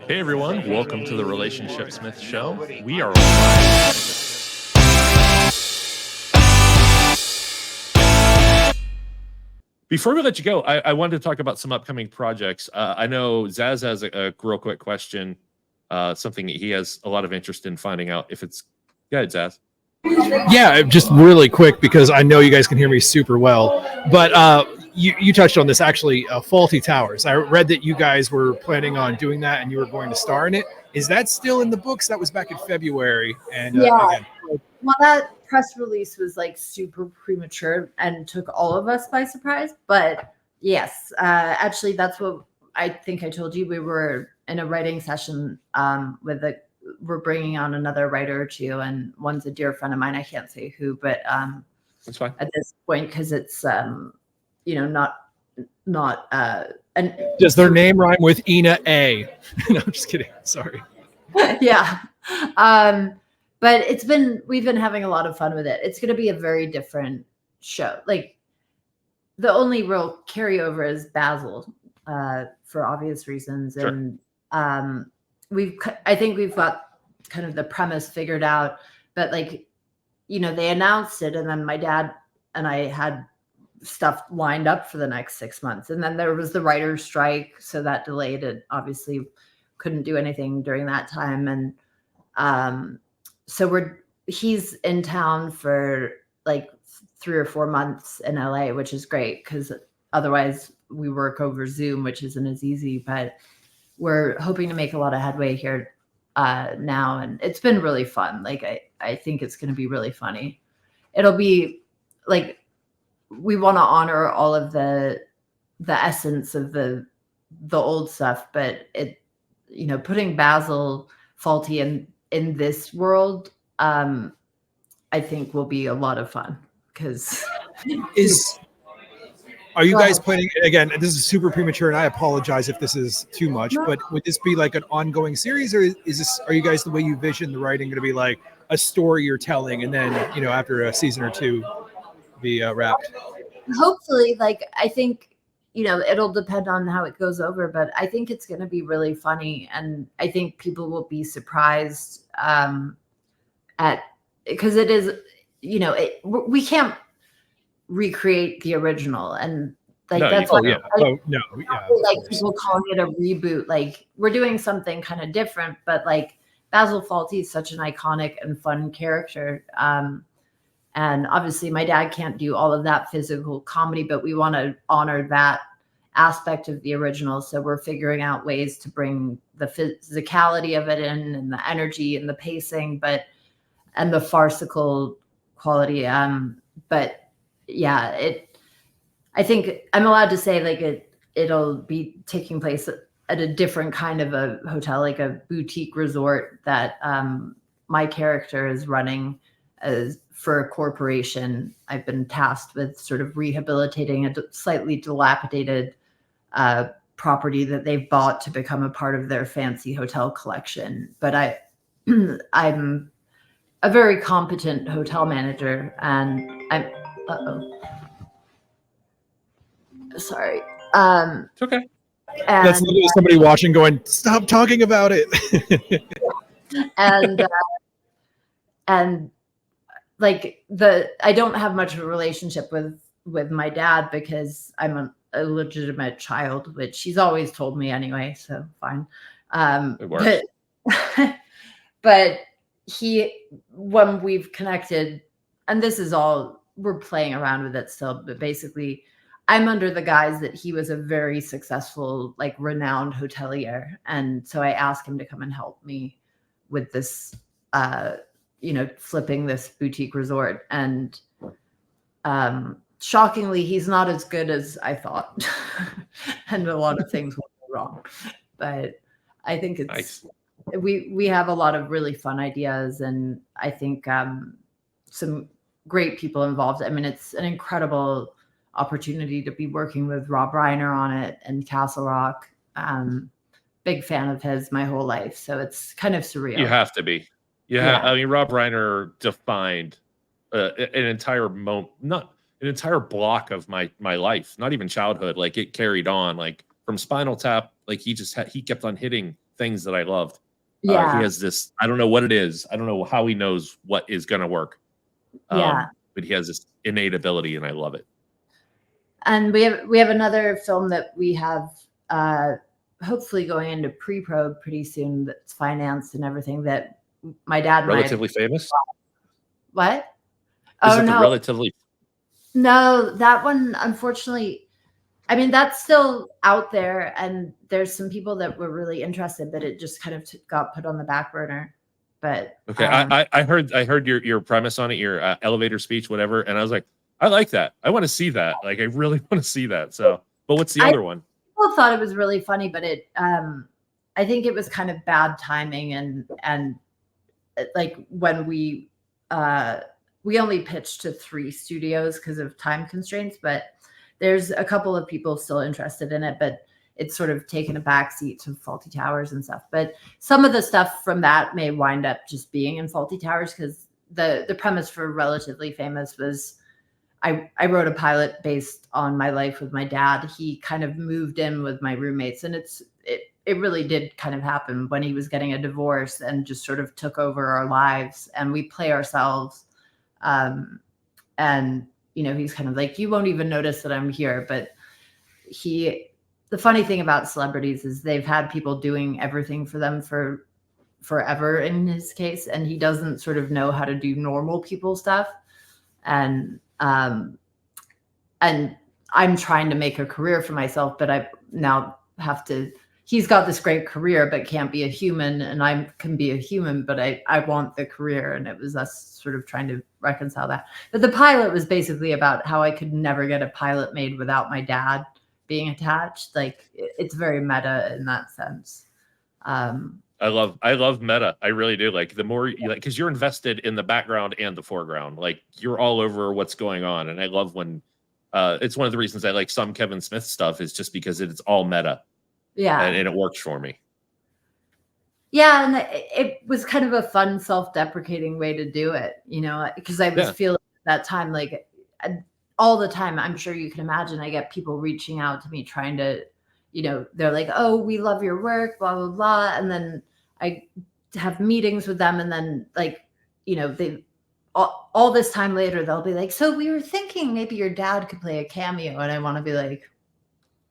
Hey everyone, welcome to the Relationship Smith Show. We are live. Before we let you go, I wanted to talk about some upcoming projects. I know Zaz has a real quick question, something he has a lot of interest in finding out if it's... Go ahead, Zaz. Yeah, just really quick because I know you guys can hear me super well. But you touched on this actually, Fawlty Towers. I read that you guys were planning on doing that and you were going to star in it. Is that still in the books? That was back in February. And again, well, that press release was like super premature and took all of us by surprise. But yes, actually, that's what I think I told you. We were in a writing session we're bringing on another writer or two, and one's a dear friend of mine. I can't say who, but that's fine at this point because it's not and does their name rhyme with Ina A? No, I'm just kidding. Sorry. Yeah. But we've been having a lot of fun with it. It's going to be a very different show. Like the only real carryover is Basil, for obvious reasons. Sure. And I think we've got kind of the premise figured out, but they announced it, and then my dad and I had stuff lined up for the next 6 months, and then there was the writer's strike, so that delayed it. Obviously, couldn't do anything during that time, and so he's in town for like 3 or 4 months in LA, which is great because otherwise we work over Zoom, which isn't as easy, but we're hoping to make a lot of headway here now. And it's been really fun. Like, I think it's going to be really funny. It'll be like, we want to honor all of the essence of the old stuff, but putting Basil Fawlty in this world, I think will be a lot of fun because Are you guys planning, again, this is super premature and I apologize if this is too much, but would this be like an ongoing series, or are you guys, the way you vision the writing, going to be like a story you're telling and then, after a season or two be wrapped? Hopefully, I think, it'll depend on how it goes over, but I think it's going to be really funny. And I think people will be surprised because it is, we can't recreate the original, and that's what people calling it a reboot. Like, we're doing something kind of different, but Basil Fawlty is such an iconic and fun character, and obviously my dad can't do all of that physical comedy, but we want to honor that aspect of the original, so we're figuring out ways to bring the physicality of it in, and the energy and the pacing, and the farcical quality, but yeah, I think I'm allowed to say it'll be taking place at a different kind of a hotel, like a boutique resort that my character is running for a corporation. I've been tasked with sort of rehabilitating a slightly dilapidated property that they've bought to become a part of their fancy hotel collection. But I'm a very competent hotel manager, and I'm sorry. It's okay. That's literally somebody watching going, stop talking about it. and I don't have much of a relationship with my dad because I'm a legitimate child, which he's always told me anyway, so fine. It works. But when we've connected, and this is all, we're playing around with it still, but basically I'm under the guise that he was a very successful, renowned hotelier. And so I asked him to come and help me with this, flipping this boutique resort. And shockingly, he's not as good as I thought. And a lot of things will go wrong. But I think it's nice. We have a lot of really fun ideas, and I think some great people involved. I mean, it's an incredible opportunity to be working with Rob Reiner on it and Castle Rock. Big fan of his my whole life, so it's kind of surreal. You have to be. Yeah. I mean, Rob Reiner defined an entire not an entire block of my life, not even childhood. It carried on, from Spinal Tap. He kept on hitting things that I loved. Yeah. He has this, I don't know what it is. I don't know how he knows what is going to work. But he has this innate ability and I love it. And we have another film that we have hopefully going into pre-pro pretty soon that's financed and everything that my dad and Relatively famous? What? Is it the relatively? No, that one, unfortunately, I mean, that's still out there and there's some people that were really interested, but it just kind of got put on the back burner. But okay, I heard your premise on it, your elevator speech, whatever, and I was like, I like that. I want to see that. Like, I really want to see that. So, but what's the other one? People thought it was really funny, but I think it was kind of bad timing and like when we only pitched to 3 studios because of time constraints, but there's a couple of people still interested in it, but it's sort of taken a backseat to Fawlty Towers and stuff. But some of the stuff from that may wind up just being in Fawlty Towers because the premise for Relatively Famous was I wrote a pilot based on my life with my dad. He kind of moved in with my roommates, and it really did kind of happen when he was getting a divorce and just sort of took over our lives, and we play ourselves. And he's kind of like, you won't even notice that I'm here. But the funny thing about celebrities is they've had people doing everything for them for forever in his case, and he doesn't sort of know how to do normal people stuff. And I'm trying to make a career for myself, but I now have to, he's got this great career, but can't be a human. And I can be a human, but I want the career. And it was us sort of trying to reconcile that. But the pilot was basically about how I could never get a pilot made without my dad being attached. Like it's very meta in that sense. I love meta. I really do. Like the more you like, because you're invested in the background and the foreground. Like you're all over what's going on. And I love when it's one of the reasons I like some Kevin Smith stuff is just because it's all meta. Yeah. And it works for me. Yeah. And it was kind of a fun, self-deprecating way to do it, because I was feeling at that time, like all the time, I'm sure you can imagine, I get people reaching out to me trying to, they're like, oh, we love your work, blah, blah, blah. And then I have meetings with them. And then they all this time later, they'll be like, so we were thinking maybe your dad could play a cameo. And I want to be like,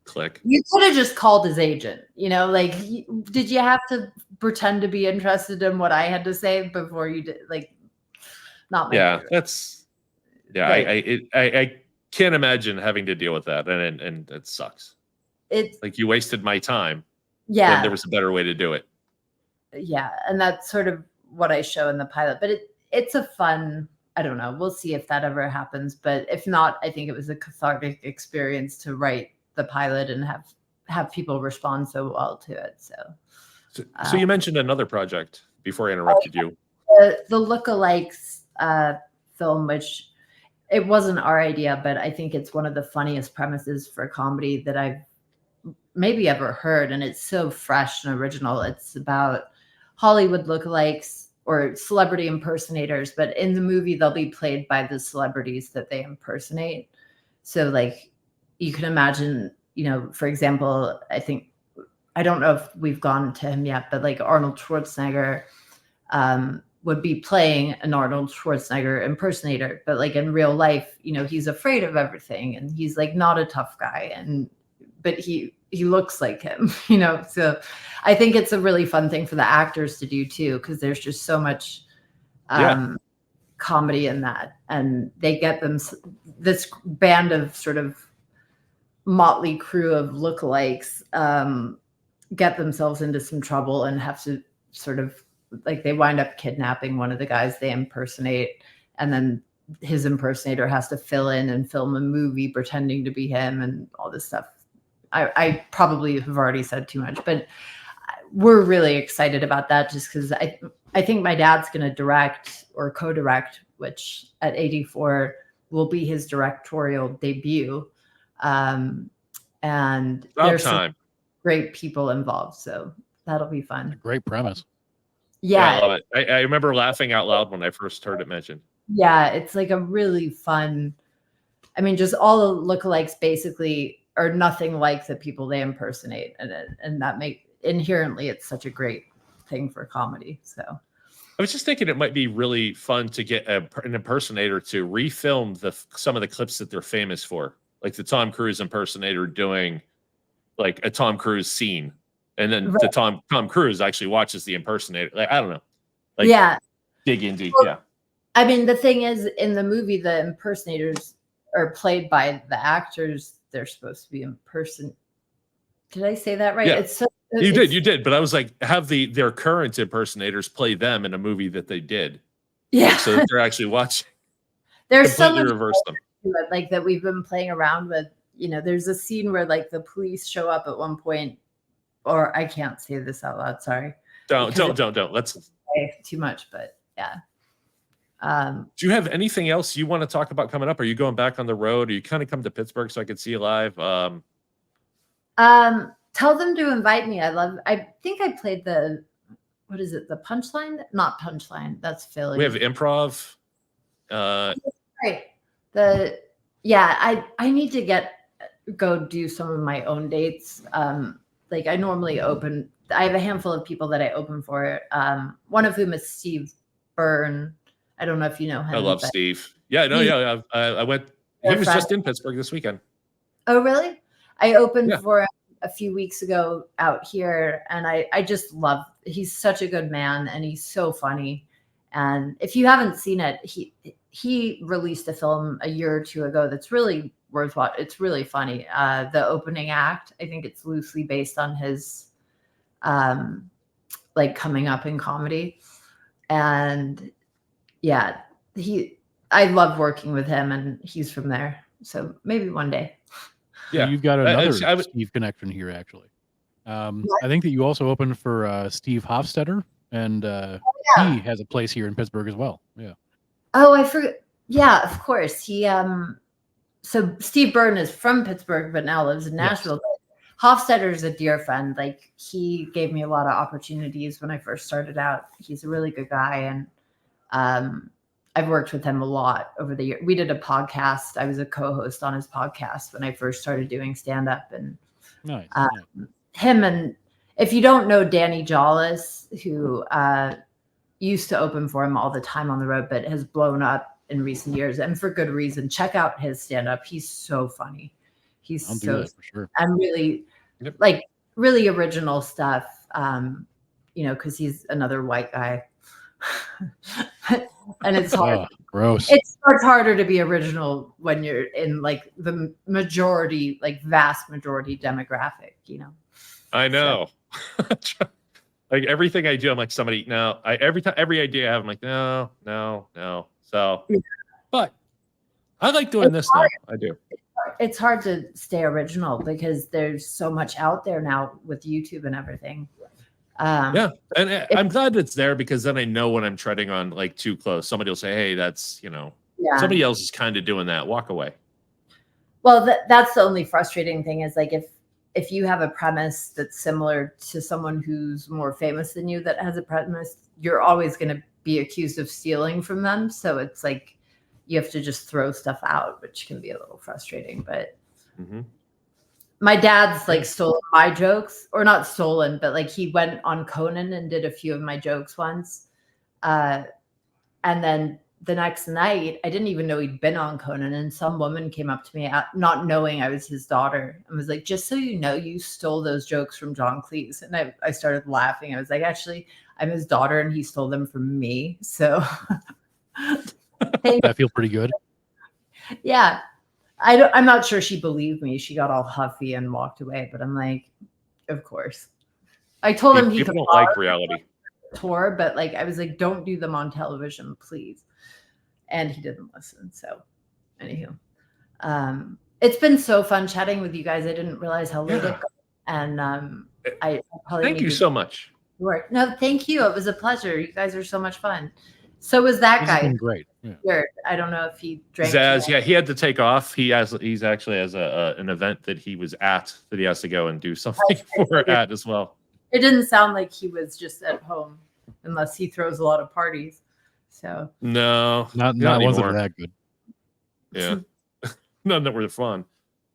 click. You could have just called his agent, like, did you have to pretend to be interested in what I had to say before you did? Like, not my favorite. That's, I can't imagine having to deal with that. And it sucks. It's like you wasted my time. Yeah. When there was a better way to do it. Yeah. And that's sort of what I show in the pilot, but it's a fun, I don't know. We'll see if that ever happens, but if not, I think it was a cathartic experience to write the pilot and have people respond so well to it. So you mentioned another project before I interrupted you. The Lookalikes film, which it wasn't our idea, but I think it's one of the funniest premises for comedy that I've maybe ever heard. And it's so fresh and original. It's about Hollywood lookalikes or celebrity impersonators, but in the movie, they'll be played by the celebrities that they impersonate. So like you can imagine, for example, I don't know if we've gone to him yet, but like Arnold Schwarzenegger would be playing an Arnold Schwarzenegger impersonator, but like in real life, he's afraid of everything and he's like not a tough guy, but he looks like him, so I think it's a really fun thing for the actors to do too, because there's just so much comedy in that, and they get this band of sort of motley crew of lookalikes get themselves into some trouble and have to sort of like they wind up kidnapping one of the guys they impersonate, and then his impersonator has to fill in and film a movie pretending to be him and all this stuff. I probably have already said too much, but we're really excited about that just because I think my dad's going to direct or co-direct, which at 84 will be his directorial debut. And there's some great people involved, so that'll be fun. Great premise. Yeah, I love it. I remember laughing out loud when I first heard it mentioned. Yeah, it's like a really fun. I mean, just all the lookalikes basically are nothing like the people they impersonate, and that inherently it's such a great thing for comedy. So I was just thinking it might be really fun to get an impersonator to refilm some of the clips that they're famous for, like the Tom Cruise impersonator doing like a Tom Cruise scene, and then the Tom Cruise actually watches the impersonator. Like, I don't know, like dig in deep. Well, I mean, the thing is, in the movie, the impersonators are played by the actors they're supposed to be in person. Did I say that right? Yeah. You did, but I was like, have their current impersonators play them in a movie that they did. Yeah. Like, so that they're actually watching. There's so many reverse them. Like that we've been playing around with. You know, there's a scene where like the police show up at one point, or I can't say this out loud. Sorry. Don't. Let's say too much, but yeah. Do you have anything else you want to talk about coming up? Are you going back on the road? Are you kind of come to Pittsburgh so I could see you live? Tell them to invite me. I think I played the punchline? Not punchline. That's Philly. We have improv. Right. I need to go do some of my own dates. Like I normally open. I have a handful of people that I open for. One of whom is Steve Byrne. I don't know if you know him. I love Steve. Yeah, no, yeah. I went. He was just in Pittsburgh this weekend. Oh, really? I opened for him a few weeks ago out here, and I just love. He's such a good man, and he's so funny. And if you haven't seen it, he released a film a year or two ago that's really worth watching. It's really funny. The opening act, I think it's loosely based on his like coming up in comedy. And yeah, I love working with him, and he's from there. So maybe one day. Yeah, you've got another Steve connection here, actually. I think that you also opened for Steve Hofstetter, and he has a place here in Pittsburgh as well. Yeah. Oh, I forgot. Yeah, of course. He so Steve Byrne is from Pittsburgh, but now lives in Nashville. Yes. Hofstetter is a dear friend. Like he gave me a lot of opportunities when I first started out. He's a really good guy, and I've worked with him a lot over the years. We did a podcast. I was a co-host on his podcast when I first started doing stand-up, and him, and if you don't know Danny Jollis, who used to open for him all the time on the road, but has blown up in recent years, and for good reason. Check out his stand-up. He's so funny. He's I'll do that for sure. And really, like really original stuff. You know, because he's another white guy. And it's hard. Oh, gross. It's harder to be original when you're in like the majority, like vast majority demographic, you know. I know. So. Like everything I do, I'm like somebody. No, every idea I have, I'm like no. So, but I like doing this now. I do. It's hard to stay original because there's so much out there now with YouTube and everything. Yeah, and I'm glad it's there because then I know when I'm treading on like too close. Somebody will say, "Hey, that's somebody else is kind of doing that. Walk away." Well, that's the only frustrating thing is like if you have a premise that's similar to someone who's more famous than you that has a premise, you're always going to be accused of stealing from them. So it's like you have to just throw stuff out, which can be a little frustrating. But my dad's like stolen my jokes, or not stolen, but like he went on Conan and did a few of my jokes once. And then the next night, I didn't even know he'd been on Conan, and some woman came up to me, not knowing I was his daughter, and was like, "Just so you know, you stole those jokes from John Cleese." And I started laughing. I was like, "Actually, I'm his daughter, and he stole them from me." So that feels pretty good. Yeah, I'm not sure she believed me. She got all huffy and walked away. But I'm like, of course. I told him he could don't like reality tour, but like I was like, don't do them on television, please. And he didn't listen. So, anywho, it's been so fun chatting with you guys. I didn't realize how late it got, and I probably thank you so much. Work. No, thank you. It was a pleasure. You guys are so much fun. So was that guy. Great. Yeah. Weird. I don't know if he drank. Zaz, yeah, he had to take off. He's actually has an event that he was at that he has to go and do something for at as well. It didn't sound like he was just at home, unless he throws a lot of parties. So no, not wasn't that good. Yeah, none that were fun.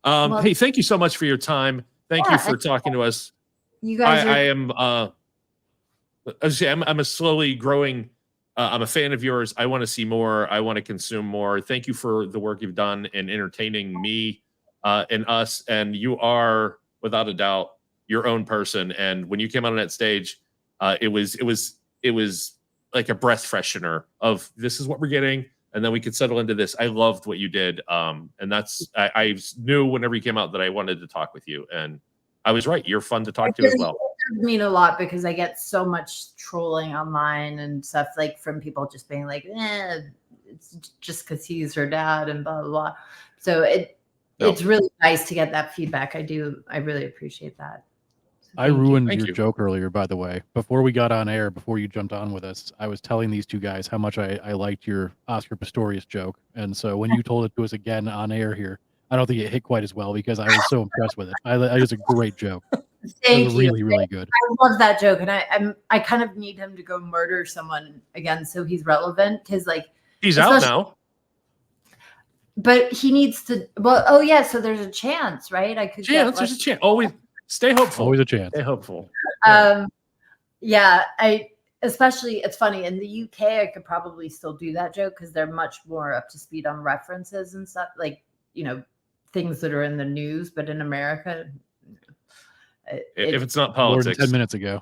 Hey, thank you so much for your time. Thank you for talking to us. You guys I am I'm a slowly growing I'm a fan of yours. I want to see more. I want to consume more. Thank you for the work you've done in entertaining me and us. And you are, without a doubt, your own person. And when you came out on that stage, it was like a breath freshener of this is what we're getting, and then we could settle into this. I loved what you did, and that's I knew whenever you came out that I wanted to talk with you, and I was right. You're fun to talk to as well. It does mean a lot because I get so much trolling online and stuff like from people just being like, it's just because he's her dad and blah blah blah. So it's really nice to get that feedback. I really appreciate that. So I ruined your joke earlier, by the way. Before we got on air, before you jumped on with us, I was telling these two guys how much I liked your Oscar Pistorius joke. And so when you told it to us again on air here, I don't think it hit quite as well because I was so impressed with it. It was a great joke. Thank you. Really, really good. I love that joke, and I kind of need him to go murder someone again so he's relevant because like he's out now. But he needs to. Well, oh yeah, so there's a chance, right? There's a chance. Always stay hopeful. Always a chance. Stay hopeful. Yeah, especially it's funny in the UK. I could probably still do that joke because they're much more up to speed on references and stuff, like things that are in the news. But in America, if it's not politics, 10 minutes ago,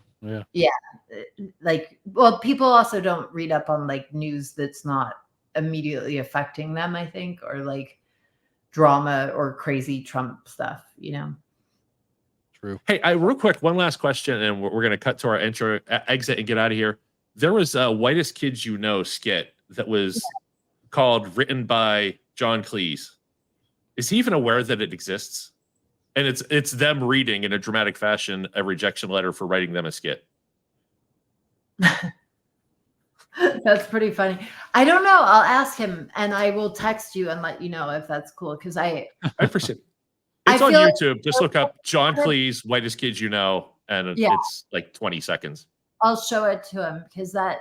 people also don't read up on like news that's not immediately affecting them, I think, or like drama or crazy Trump stuff, True. Hey, real quick, one last question, and we're going to cut to our intro exit and get out of here. There was a Whitest Kids You Know skit that was written by John Cleese. Is he even aware that it exists? And it's them reading in a dramatic fashion a rejection letter for writing them a skit. That's pretty funny. I don't know. I'll ask him and I will text you and let you know if that's cool. Because I appreciate it. It's on YouTube. Just look up John Cleese, Whitest Kids You Know, and it's like 20 seconds. I'll show it to him because I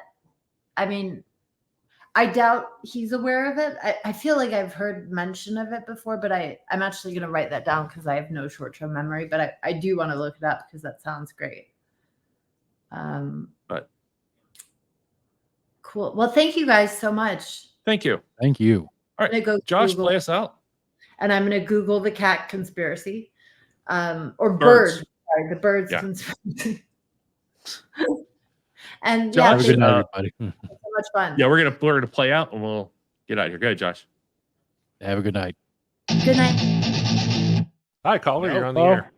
doubt he's aware of it. I feel like I've heard mention of it before, but I'm actually going to write that down because I have no short-term memory, but I do want to look it up because that sounds great. But cool. Well, thank you guys so much. Thank you. Thank you. All right, go Josh, Google, play us out. And I'm going to Google the cat conspiracy, or bird. Sorry, the birds conspiracy. And Josh, have a good night, everybody. So much fun. Yeah, we're gonna play out and we'll get out of here. Go ahead, Josh. Have a good night. Good night. Hi, caller. You're on the air.